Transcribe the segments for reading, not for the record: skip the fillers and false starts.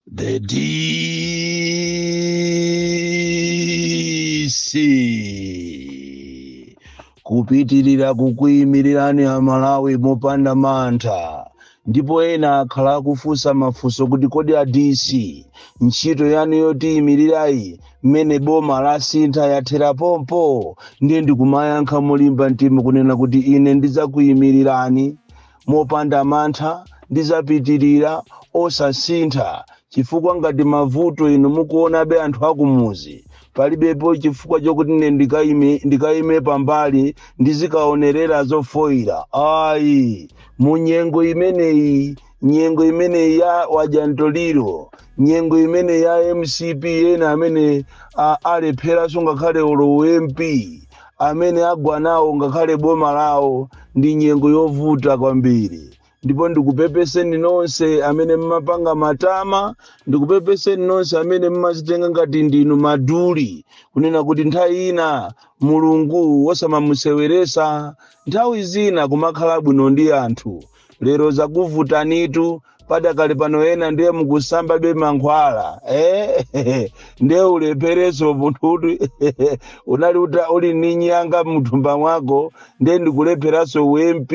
The DC kupitirira kukuimirirani amalawi mopanda mantha ndipo ena akhala kufunsa mafunso kuti kodi a DC ntchito yanu yotiyimirirayi mmene boma lasintha yathera pompo. Ndiye ndikumayankha molimba mtima kunena kuti ine ndidzakuyimirirani mopanda mantha, ndidzapitirira osasintha, chifukwa ngati mavuto inu mukuonabe anthu akumuzi palibepo chifukwa chokuti ine ndikayime pambali ndizikaonerera zofoira. Ayi, mu nyengo imeneyi ya wajantoliro, nyengo imeneyi ya MCP ena amene alephera ngakhale olo MP amene agwa nawo ngakhale boma lawo, ndi nyengo yovuta kwambiri. Ndipo ndikupepeseni nonse amene mmapanga matama, ndikupepeseni nonse amene mmazitenga ngati ndinu maduli, kunena kuti nthawi ina Mulungu osamamuseweresa, nthawi zina kumakhala bwino ndi anthu. Lero zakuvutanitu padakali pano ena ndiye mukusamba be mankhwala ndiye ulephereso munthu unali uli ni nyanga mthumba mwako, ndiye ndikulepheraso UMP,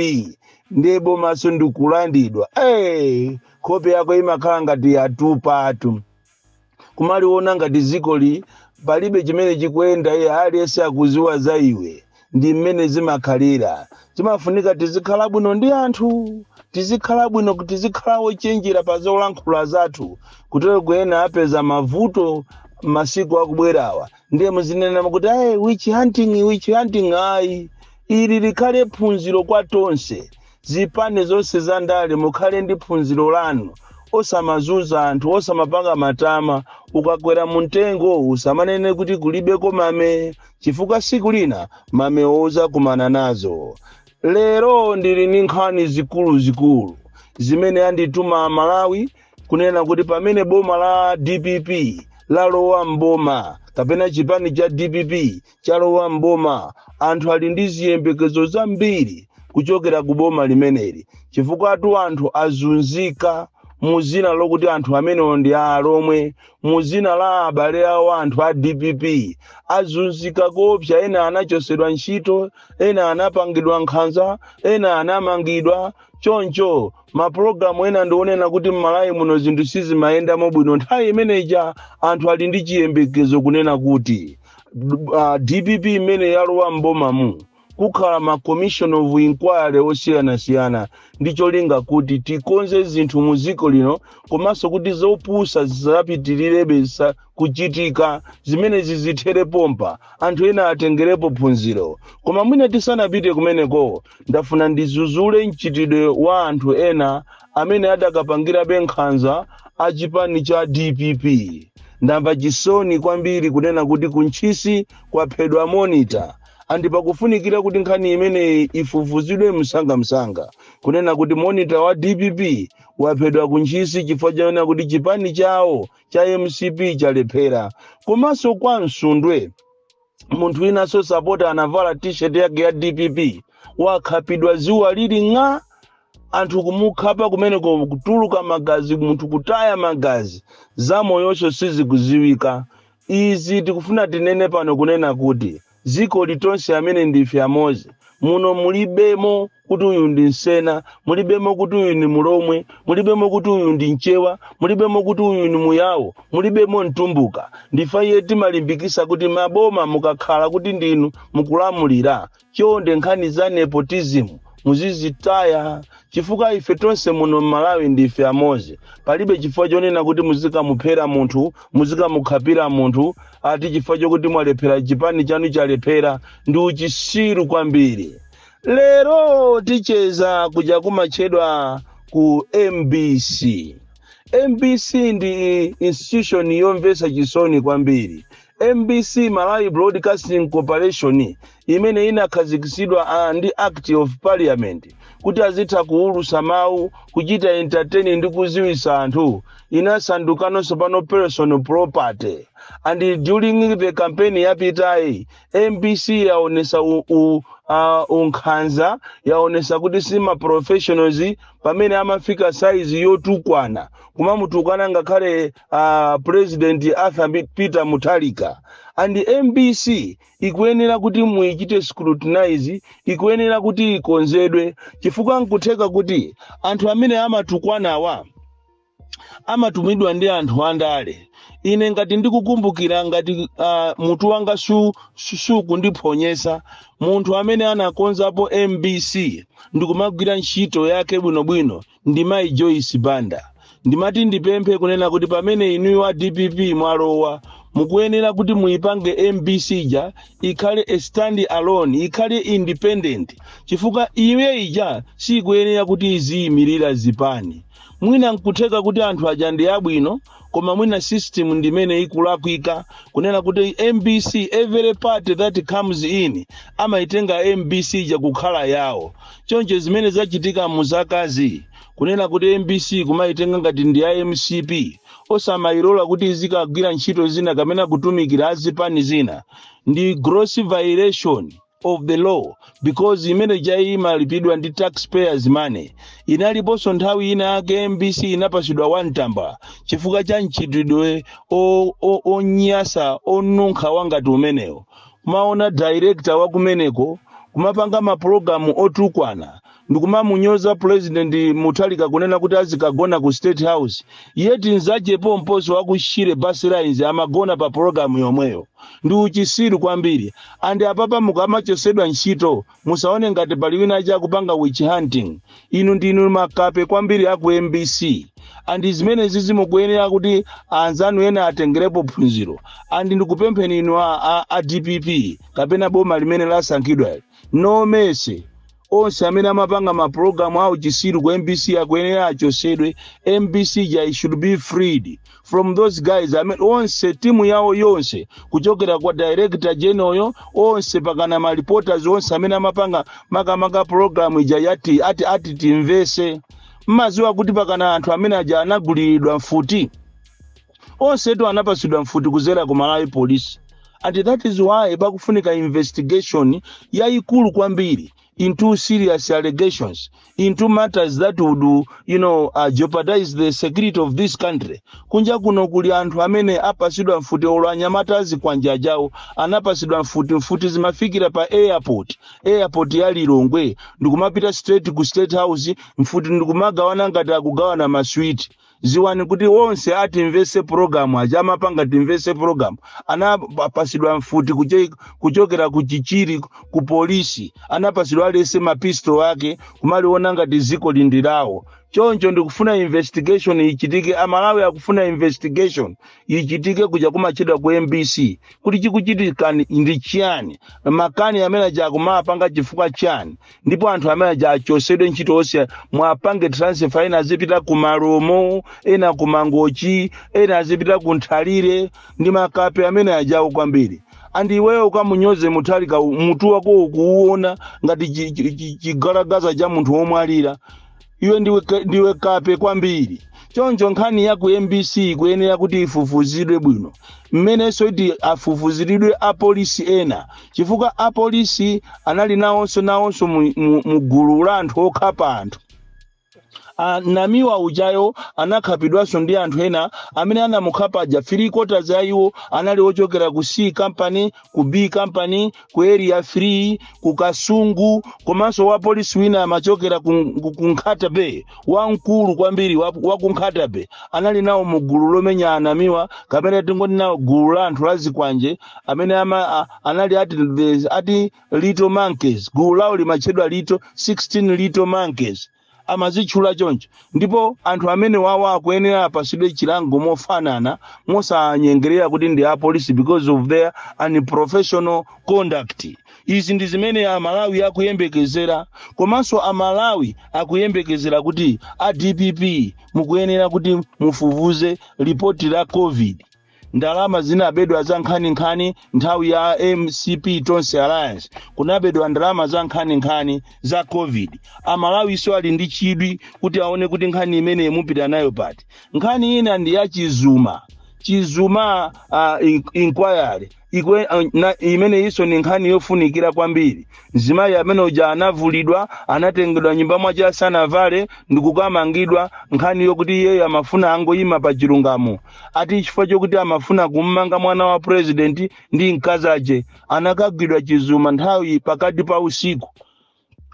ndiye bomaso ndikulandidwa. Khope yako imakhala ngati yatupatu, kumaliona ngati zikoli palibe chimene chikuyenda, aliyense akuziwa za iwe. Ndi mmene zimakhalira. Timafunika tizikhala bwino ndi anthu, tizikhala bwino, tizikhala ochenjera pa zolankhula zathu, kutero kuyena apeza mavuto masiku akubwerawa ndiye muzinena kuti witch hunting. Ayi, ili likhale phunziro kwa tonse. Zipane zonse za ndale mukhale ndi phunziro lanu, osamazuza anthu, osamapanga matama. Ukakwera muntengo usamanene kuti kulibeko mame, chifukwa siku lina mame oza kumana nazo. Lero ndili ni nkhani zikulu zimene andituma Malawi kunena kuti pamene boma la DPP lalowa mboma, kapena chipani cha DPP chalowa mboma, anthu ali ndi ziyembekezo zambiri kuchokera ku boma limeneli, chifukwa anthu azunzika muzina lokuti anthu amene ndi alomwe, muzina la abale awo anthu a DPP azunzika kopsa. Ena anachosedwa ntchito, ena anapangidwa nkhanza, ena anamangidwa. Choncho mapulogalamu ena ndionena kuti m'Malawi muno zinthu sizimayenda mobwino. Nthawi imeneja anthu ali ndi chiyembekezo kunena kuti DPP imene yalowa mbomamu kukhala ma commission of inquiry osiyanasiyana, ndicho linga kuti tikonze zinthu muziko lino, komanso kuti zopusa zisapitirire kuchitika, zimene zizithere pompa, anthu ena atengerepo phunziro. Koma mwina tisanapite kumeneko, ndafuna ndizuzule mchitidwe wa anthu ena amene adakapangira benkhanza achipani cha DPP. Ndamva chisoni kwambiri kunena kuti kuntchisi kwaphedwa monitor. Andipa kufunikira kuti nkhani imene ifufuzidwe msanga kunena kuti monitor wa DPP waphedwa kuntchisi chifukwa chaona kuti chipani chawo cha MCP chalephera. Komanso kwa Msundwe, munthu inaso supporter anavala t-shirt yake ya DPP wakhapidwa ziwa lili ng'a, anthu kumukhapa kumeneko kutuluka magazi, munthu kutaya magazi, zamoyonso sizikuziwika. Izi tikufuna tinene pano kunena kuti ziko litonse amene ndife amozi, muno mulibemo kuti uyu ndi Nsena, mulibemo kuti uyu ni Mulomwe, mulibemo kuti uyu ndi Nchewa, mulibemo kuti uyu ni Muyawo, mulibemo Ntumbuka. Ndifa yeti malimbikisa kuti maboma mukakhala kuti ndinu mukulamulira, chonde nkhani za nepotism muzizitaya, chifukwa ife tonse muno Malawi ndife amozi. Palibe chifukwa chonena kuti muzika muphera munthu, muzika mukhapira munthu, ati chifukwa chokuti mwalephera chipani chanu chalephera. Ndi uchisiru kwambiri. Lero ticheza kuja kumachedwa ku MBC. MBC ndi institution yomvesa chisoni kwambiri. MBC, Malawi Broadcasting Corporation, imene inakhazikisidwa ndi Act of Parliament kuti azitha kuulusa mawu, kuchita entertaining ndi kuziwisa anthu. inasandukano sopano personal property. And during the campaign yapitayi, MBC yaonesa unkhanza, yaonesa kuti sima professionals pamene amafika size yotukwana. Kuma mutukwana ngakhale President Arthur Peter Mutharika. And MBC ikuyenera kuti muichite scrutinize, ikuyenera kuti ikonzedwe, chifukwa nkutheka kuti anthu amene amatukwana amatumidwa ndi anthu andale. Ine ngati ndikukumbukira ngati mutu wanga kundiphonyesa, munthu amene anakonzapo MBC ndikumagwira ntchito yake bwinobwino ndi Mai Joyce Banda. Ndimati ndipemphe kunena kuti pamene inu wa DPP mwalowa mukuyenera kuti muipange MBC ja ikhale a stand alone, ikhale independent, chifukwa iwe ija sikuyenera kuti iziyimirira zipani. Mwina nkutheka kuti anthu aja ndi abwino, koma mwina system ndimene ikulakwika kunena kuti MBC every party that comes in amaitenga MBC ja kukhala yawo. Choncho zimene zachitika muzakazi kunena kuti MBC kumaitenga ngati ndi MCP osamayilola kuti izikagwira ntchito zina kamena kutumikira azipani zina ndi gross violation of the law, because imene jai imalipidwa ndi taxpayers money. Inaliponso nthawi ina yake MBC inapasidwa wantamba chifukwa cha ntchitidwe onyasa onunkha wangati umenewo. Kumaona director wa kumeneko kumapanga maprogramu otukwana ndikumamunyoza President Mutharika kunena kuti azikagona ku State House, yeti nzachepo mposo wakushire bus lines amagona pa programu yomweyo. Ndi uchisiru kwambiri. Andi apapa mukamachosedwa ntchito musaone ngati pali wina cha kupanga witch hunting. Inu ndinu makape kwambiri aku MBC. Andi zimene zizimukuyenera kuti anzanu ena atengerepo phunziro. Andi ndikupempheni inu a DPP kapena boma limene lasankhidwa. No mese onse amene amapanga maprogramu awo chisiru ku MBC akuyenera achosedwe. MBC ja should be freed from those guys. Onse timu yawo yonse kuchokera kwa director general onse pakana ma reporters onse amene amapanga makamaka programu ija yati ati timvese. Mmaziwa kuti pakana anthu amene aja anagulidwa mfuti onse to anapasidwa mfuti kuzera ku Malawi police. And that is why bakufunika investigation yaikulu kwambiri into serious allegations, into matters that would jeopardize the security of this country. Kunja kuno kuli anthu amene apasidwa mfuti olanyamata azikwanja jawo anapasidwa mfuti zimafikira pa airport ya Lilongwe ndikumapita straight ku State House, mfuti ndikumagawana ngati akugawana maswiti. Ziwani kuti wonse ati investe program aja amapanga investe program anapasidwa mfuti kuchokera ku Chichiri ku polisi, anapasidwa alese mapisto wake kumaliona ngati ziko lindirawo. Choncho ndikufuna investigation ichitike, Amalawi akufuna investigation ichitike kuja kumachidwa ku MBC kuti chikuchitika ndi chiyani, makani amene aja kumapanga chifukwa chiyani, ndipo anthu amene aja achosedwe ntchito onse mwapange transfer ena azipita ku Maromo, ena ku Mangochi, ena azipita ku Nthalire, ndi makape amene ajawo kwambiri. Andi iweyo ukamunyoze Mutharika mutu wako ukuona ngati chigalagaza cha munthu womwalira. Iwe ndiwe kape kwambiri. Choncho nkhani ya ku MBC kuyenera kuti ifufuzidwe bwino. Mmene soiti afufuziridwe apolisi ena. Chifukwa apolisi anali nawonso mu gulu la anthu okhapa anthu. Namiwa ujayo anakhapidwaso ndi anthu ena amene anamukhapa aja 3/4 za iwo anali ochokera ku C company, ku B company, ku area 3, ku Kasungu, komanso wa polisi wina amachokera ku Nkhatabe, wamkulu kwambiri wa ku Nkhatabe anali nawo mu gulu lomenya anamiwa kapena tingoti nawo gulu la anthu lazikwanje amene anali ati little monkeys. Gulu lawo limachedwa 16 little monkeys. Amazichula choncho, ndipo anthu amene wawo akuyenera apasidwe chilango mofanana mosanyengerera kuti ndi apolisi because of their unprofessional conduct. Izi ndi zimene Amalawi akuyembekezera, komanso Amalawi akuyembekezera kuti a DPP mukuyenera kuti mufufuze ripoti la COVID. ndalama zinabedwa za nkhani nthawi ya MCP Tonse Alliance, kunabedwa ndalama za nkhani za COVID. Amalawi so ali ndi chidwi kuti aone kuti nkhani imene mupita nayo pati. Nkhani ina ndi ya Chizuma inquiry imene iso ni nkhani yofunikira kwambiri. Mzimayi amene uja anavulidwa, anatengedwa nyumba mwacha sanavale ndikukamangidwa, nkhani yokuti iye amafuna angoyima pa chilungamo. Ati chifukwa chokuti amafuna kummanga mwana wa president ndi mkazache, anakagwidwa Chizuma nthawi pakati pa usiku.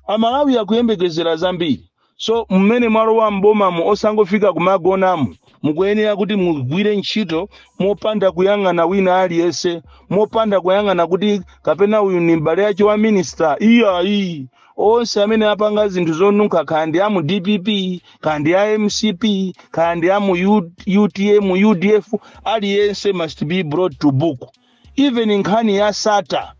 Amalawi akuyembekezera zambiri. So mmene mwalo wa mbomamu osangofika kumagonamu, mukuyenera kuti mugwire ntchito mopanda kuyang'ana wina aliyense, mopanda kuyang'ana kuti kapena uyu ni mbale yache wa minister. Iyi onse amene apanga zinthu zonunkha, kandi amu DPP, kandi a MCP, kandi amu UTM, UDF, aliyense must be brought to book. Even nkhani ya SATA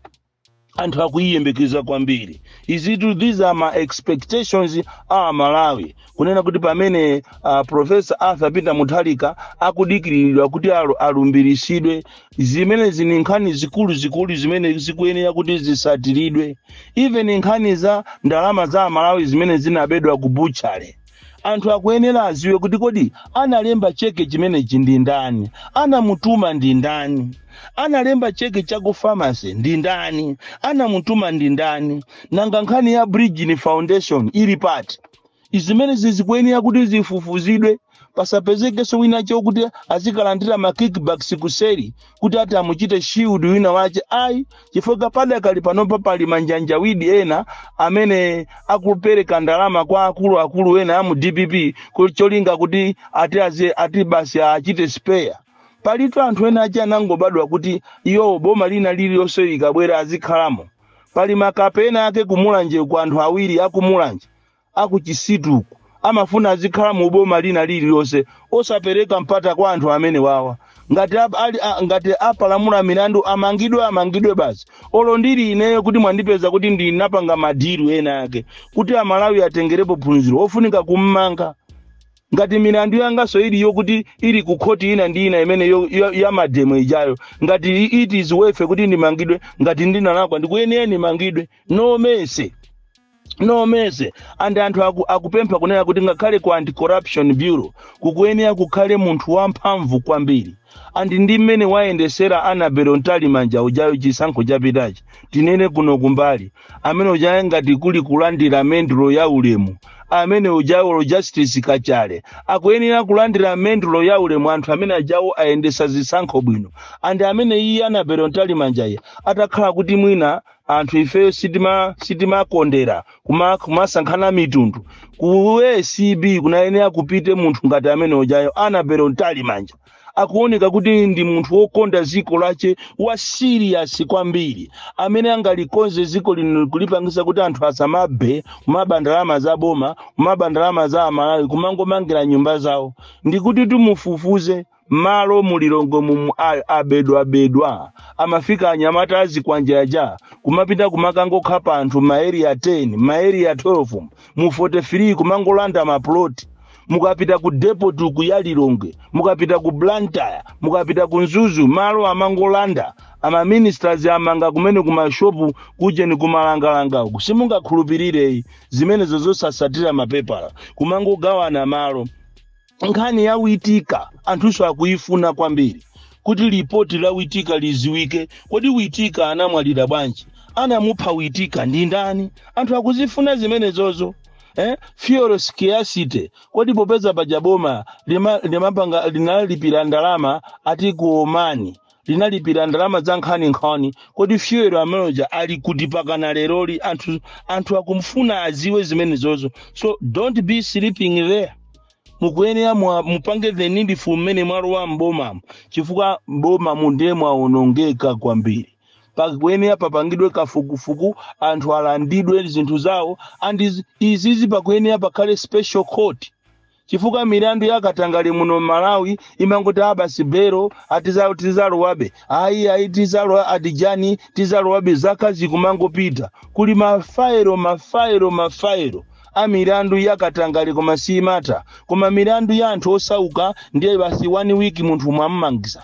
anthu akuyiyembekeza kwambiri. These are my expectations Malawi. Kunena kuti pamene Professor Arthur Peter Mutharika akudikirilwa kuti alumbirisidwe, zimene zini nkhani zikulu zimene zikuyenera kuti zisatiridwe. Even nkhani za ndalama za Malawi zimene zinabedwa ku butchery, anthu akuyenera aziwe kuti kodi analemba cheke chimene ndi ndani, anamutuma ndi ndani, analemba cheke cha ku pharmacy ndi ndani, anamutuma ndi ndani, nanga nkhani ya Bridge Foundation ili pati. Izimene zikuyenera kuti zifufuzidwe, pasapezeke so wina chokuti azikalandira ma kickbacks kuseri kuti ati amuchite shield wina wache. Chifukwa padakali panopa pali manjanjawidi ena amene akupereka ndalama kwa akulu ena amu DPP cholinga kuti ati basi achite spare. Palitu anthu ena achi anangobadwa kuti iyo boma lina lililonse likabwera azikhalamo. Pali makapena ake kumulanje kwa anthu awiri akumulanje akuchisituku amafuna azikhala mu boma lina lililonse, osapereka mpata kwa anthu amene wawa. Ngati apalamula milandu amangidwe basi. Olo ndiri ineyo kuti mwandipeza kuti ndinapanga madiru ena ake kuti Amalawi atengerepo phunziro, ofunika kummanga. Ngati milandu yanga so ili yokuti ili kukhoti ina ndi ina imene ya mademo ijayo, ngati it is worth kuti ndimangidwe, ngati ndinalakwa ndikuyenera ndimangidwe. No mese. And anthu akupempha kunena kuti ngakhale ku Anti-Corruption Bureau kukuyenera kukhale munthu wamphamvu kwambiri. Andi ndi mmene wayendesera Annabel Ntalimanja ujayo chisankho chapitachi, tinene kuno kumbali, amene ujayo ngati kuli kulandira mendulo ya ulemu, amene ujayo Justice Kachale akuyenera kulandira mendulo ya ulemu anthu amene ajawo ayendesa zisankho bwino. Andi amene iyi Annabel Ntalimanja atakhala kuti mwina anthu ifeyo sitima kondera kumasankhana mitundu ku ACB kunayenera kupite munthu ngati amene ujayo Annabel Ntalimanja. Akuoneka kuti ndi munthu wokonda ziko lache, wa serious kwambiri, amene angalikonze ziko lino kulipangisa kuti anthu asamabe kumabandalama za boma, kumabandalama za Amalawi, kumangomangira nyumba zawo. Ndikuti tumufufuze malo mulilongo mu abedwa amafika anyamata azikwanja kumapita kumakango khapa anthu ma area 10 ma area 12 mu 43 kumangolanda maploti. Mukapita ku depot ku Yalilonge, mukapita ku Blantyre, mukapita ku Nzuzu, malo amangolanda ama ministers amanga kumene kumashopu kuje ni kumalangalanga uku. Simungakhulupirire zimene zosasatira mapepala kumangogawana malo. Nkhani ya Witika anthu akuyifuna kwambiri kuti ripoti la Witika liziwike. Kodi Witika anamwalira bwanji, anamupha Witika ndi ndani? Anthu akuzifuna zimene zozo. Fuel scarcity, kodi popeza pajaboma limapanga linalipira ndalama ati ku Omani, linalipira ndalama za nkhani, kodi fuel amenoja ali kuti pakana leroli anthu akumfuna aziwe zimene zozo. So don't be sleeping there. Mukuyenera mupange the needful mmene mwalo wa mboma, chifukwa mboma ndiye mwaonongeka kwambiri. Pakuyenera papangidwe kafukufuku, anthu alandidwe zinthu zawo, and izizi pakuyenera pakhale special court. Chifukwa milandu yakatangale muno Malawi imangoti abasi bero tizalo wabe, ayi tizalo adijani, tizalo wabe zaka zikumangopita. Kuli mafairo amilandu yakatangale koma simata, koma milandu ya anthu osauka ndiye basi 1 week munthu mwamangisa.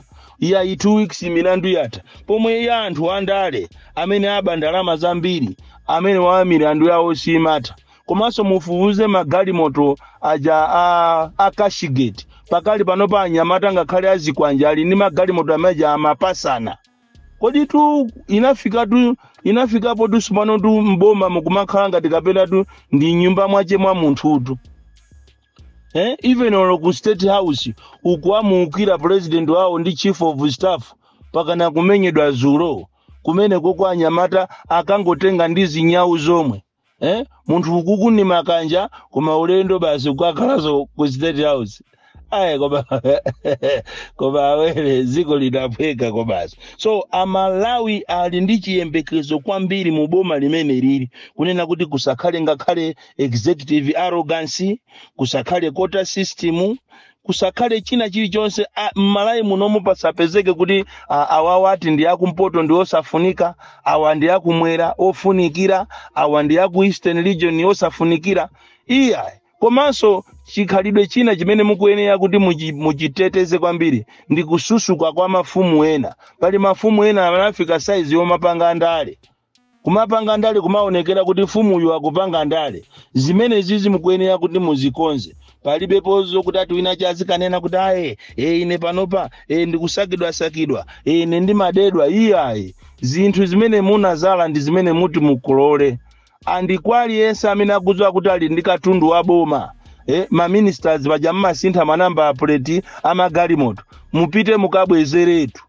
ya 2 weeks milandu yata pomwe ya anthu andale amene aba ndalama zambiri amene wa milandu yawo simata komanso mufufuze magalimoto aja a Kashigate pakali pano pa anyamata ngakhale azikwanja ali ndi magalimoto amaja amapasana kodi tu inafikapo tu sumano tu mboma mukumakhala ngati kapena tu ndi nyumba mwache mwa munthutu even olo ku State House ukuamukira president wawo ndi chief of staff pakana kumenyedwa zulo kumene kwa anyamata akangotenga ndi zinyawu zomwe munthu ukuku ni makanja koma ulendo basi kwakalazo ku State House aye koba awele ziko lidapweka kobaso so amalawi ali ndi chiyembekezo kwambiri mu boma limene lili kunena kuti kusakhale ngakhale executive arrogance kusakhale quota system kusakhale china chilichonse mmalawi munomu pasapezeke kuti awawa ati ndi akumpoto ndi osafunika awa ndi akumwera ofunikira awa ndi aku Eastern region osafunikira iya komanso chikhalidwe china chimene mukuyenera kuti muchiteteze kwambiri ndi kususuka kwa mafumu ena pali mafumu ena anafika size yomapanga ndale kumapanga ndale kumaonekera kuti mfumuyo akupanga ndale zimene zizi mukuyenera kuti muzikonze palibe pozo kuti ati wina chazikanena kuti ine panopa ndikusakidwa ine ndi madedwa iyayi zinthu zimene munazala ndi zimene muti mukolole andikwali yense amene akuzwa kuti ali ndi katundu wa boma ma ministers baja mmasintha manamba plate amagalimoto mupite mukabwezeretu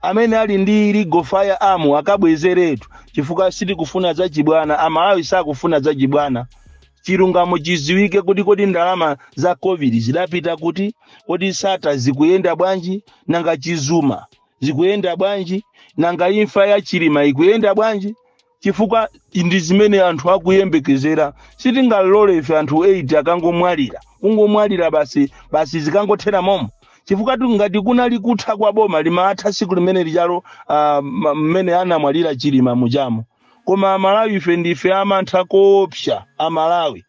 amene ali ndi legal firearm akabwezeretu chifukwa siti kufuna za chibwana amalawi sakufuna za chibwana chilungamo chiziwike kuti kodi ndalama za covid zidapita kuti kodi sata zikuyenda bwanji nanga chizuma zikuyenda bwanji nanga imfa ya chilima ikuyenda bwanji chifukwa ndi zimene anthu akuyembekezera sitingalole ife anthu 8 akangomwalira kungomwalira basi zikangothera momo chifukwa ngati kunali kutha kwa boma limatha siku limene lijalo mmene anamwalira chilima mujamo koma amalawi ife ndife amantha kopsha amalawi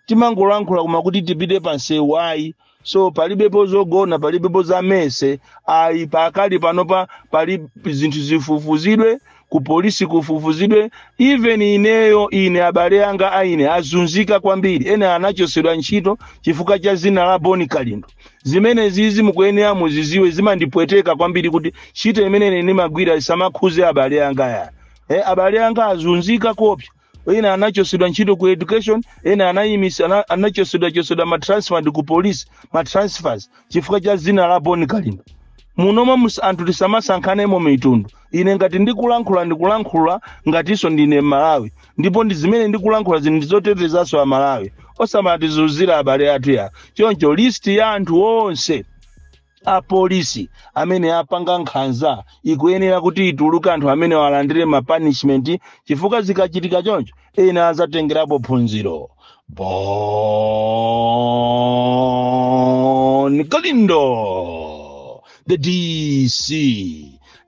timangolankhula kuma kuti tipite pansewu ayi so palibepo zogona palibepo za mese ayi pakali panopa pali zinthu zifufuzidwe ku polisi kufufuzidwe even ine abale anga aine azunzika kwambiri ene anachosedwa ntchito chifukwa cha zina la Boni Kalindo zimene zizi mukuyenera muziziwe zimandipweteka kwambiri kuti ntchito imene ine magwira isamakhuze abale anga ya abale anga azunzika kopya ena anachosedwa ntchito ku education ena anayimisa anachosedwa matransfer ku police matransfers chifukwa cha zina la Boni Kalindo munoma anthu tisamasankhanemo mitundu ine ngati ndikulankhula ngatiso ndine Malawi ndipo ndi zimene ndikulankhula zinthu zotetezaso Malawi osamatizuzira abale athu ya choncho list ya anthu onse a polisi amene apanga nkhanza ikuyenera kuti ituluka anthu amene walandire ma punishment chifukwa zikachitika choncho ena azatengerapo phunziro Boni Kalindo the DC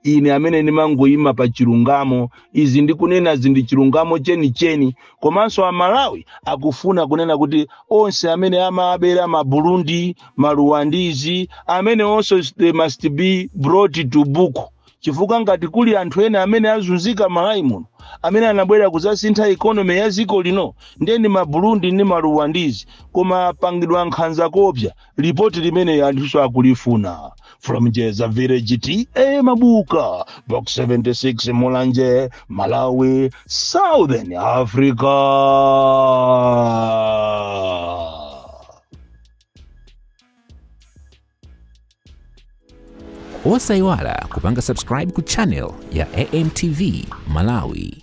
ine amene nimangoyima pa chilungamo izi ndikunena zindi chilungamo cheni komanso amalawi akufuna kunena kuti onse amene amabera ma Burundi ma Rwandizi amene also they must be brought to book chifukwa ngati kuli anthu ena amene azunzika Malawi muno amene anabwera kuzasintha economy ya ziko lino ndeni ma Burundi ni ma Rwandizi koma pangidwa nkhanza kopya report limene anthu akulifuna from Jeza Village TA Mabuka box 76 Mulanje Malawi Southern Africa. Osaiwala kupanga subscribe ku channel ya AMTV Malawi.